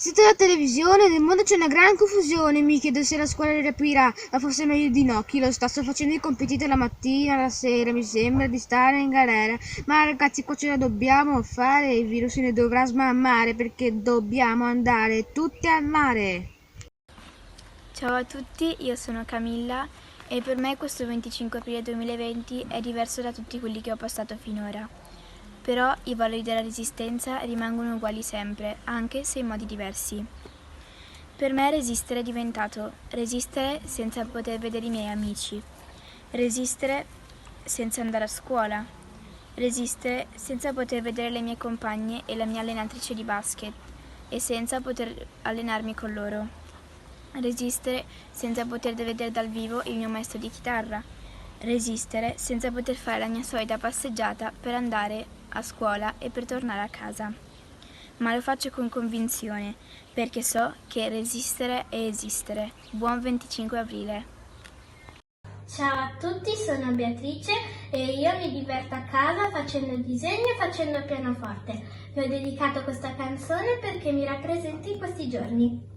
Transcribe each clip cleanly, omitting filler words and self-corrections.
Sento la televisione, nel mondo c'è una gran confusione, mi chiedo se la scuola riaprirà, ma forse è meglio di no, chi lo sta, sto facendo i compiti dalla mattina alla sera, mi sembra di stare in galera, ma ragazzi qua ce la dobbiamo fare, il virus se ne dovrà smammare perché dobbiamo andare tutti al mare. Ciao a tutti, io sono Camilla e per me questo 25 aprile 2020 è diverso da tutti quelli che ho passato finora. Però i valori della resistenza rimangono uguali sempre, anche se in modi diversi. Per me resistere è diventato resistere senza poter vedere i miei amici, resistere senza andare a scuola, resistere senza poter vedere le mie compagne e la mia allenatrice di basket e senza poter allenarmi con loro. Resistere senza poter vedere dal vivo il mio maestro di chitarra. Resistere senza poter fare la mia solita passeggiata per andare a scuola e per tornare a casa. Ma lo faccio con convinzione, perché so che resistere è esistere. Buon 25 aprile! Ciao a tutti, sono Beatrice e io mi diverto a casa facendo disegni e facendo il pianoforte. Vi ho dedicato questa canzone perché mi rappresenta in questi giorni.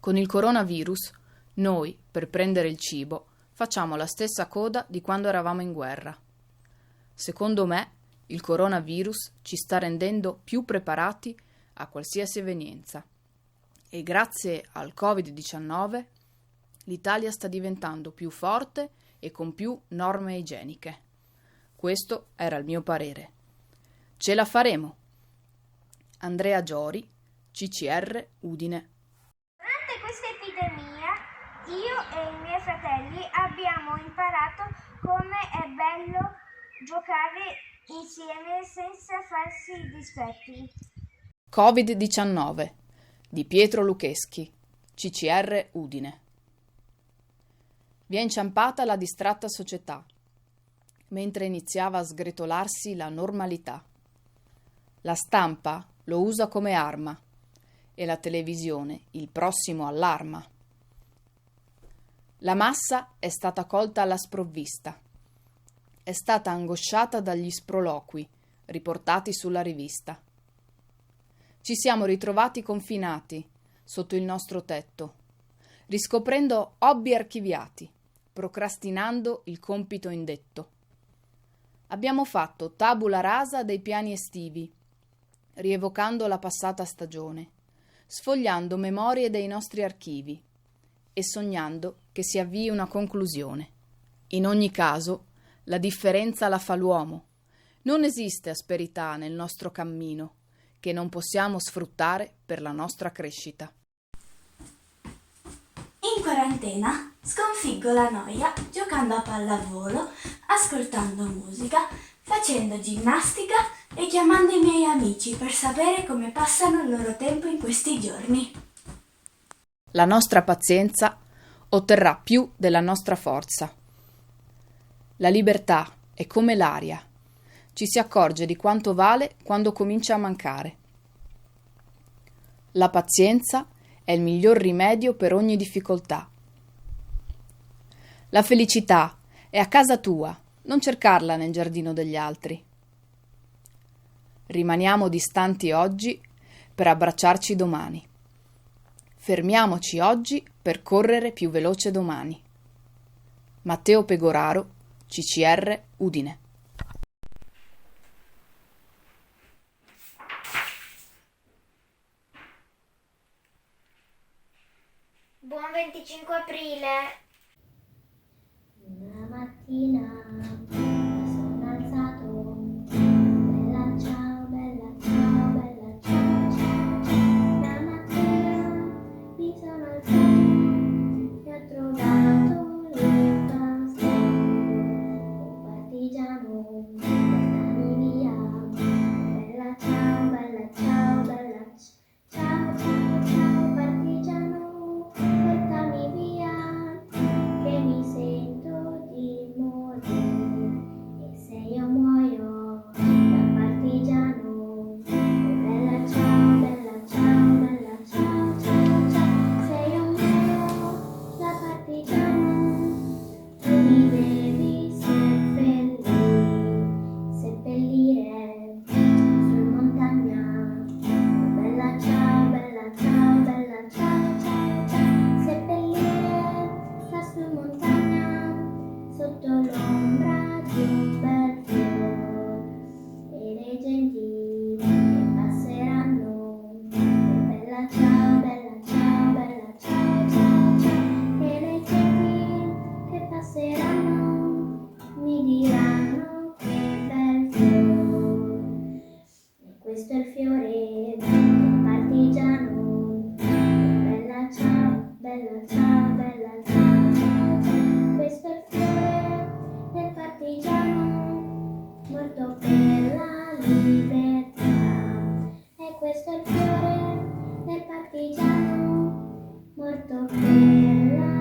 Con il coronavirus, noi, per prendere il cibo, facciamo la stessa coda di quando eravamo in guerra. Secondo me, il coronavirus ci sta rendendo più preparati a qualsiasi evenienza. E grazie al Covid-19, l'Italia sta diventando più forte e con più norme igieniche. Questo era il mio parere. Ce la faremo! Andrea Giori, CCR Udine. Durante questa epidemia io e i miei fratelli abbiamo imparato come è bello giocare insieme senza farsi i dispetti. Covid-19 di Pietro Lucheschi, CCR Udine. Vi è inciampata la distratta società, mentre iniziava a sgretolarsi la normalità. La stampa lo usa come arma e la televisione il prossimo allarma. La massa è stata colta alla sprovvista. È stata angosciata dagli sproloqui riportati sulla rivista. Ci siamo ritrovati confinati sotto il nostro tetto, riscoprendo hobby archiviati, procrastinando il compito indetto. Abbiamo fatto tabula rasa dei piani estivi, rievocando la passata stagione, sfogliando memorie dei nostri archivi e sognando che si avvii una conclusione. In ogni caso, la differenza la fa l'uomo. Non esiste asperità nel nostro cammino che non possiamo sfruttare per la nostra crescita. In quarantena sconfiggo la noia giocando a pallavolo, ascoltando musica, facendo ginnastica e chiamando i miei amici per sapere come passano il loro tempo in questi giorni. La nostra pazienza otterrà più della nostra forza. La libertà è come l'aria. Ci si accorge di quanto vale quando comincia a mancare. La pazienza è il miglior rimedio per ogni difficoltà. La felicità è a casa tua, non cercarla nel giardino degli altri. Rimaniamo distanti oggi per abbracciarci domani. Fermiamoci oggi per correre più veloce domani. Matteo Pegoraro, CCR Udine. Buon 25 aprile! Una mattina mi sono alzato, bella ciao, bella ciao, bella ciao, ciao, ciao. Una mattina mi sono alzato e ho trovato il fiore del partigiano morto per la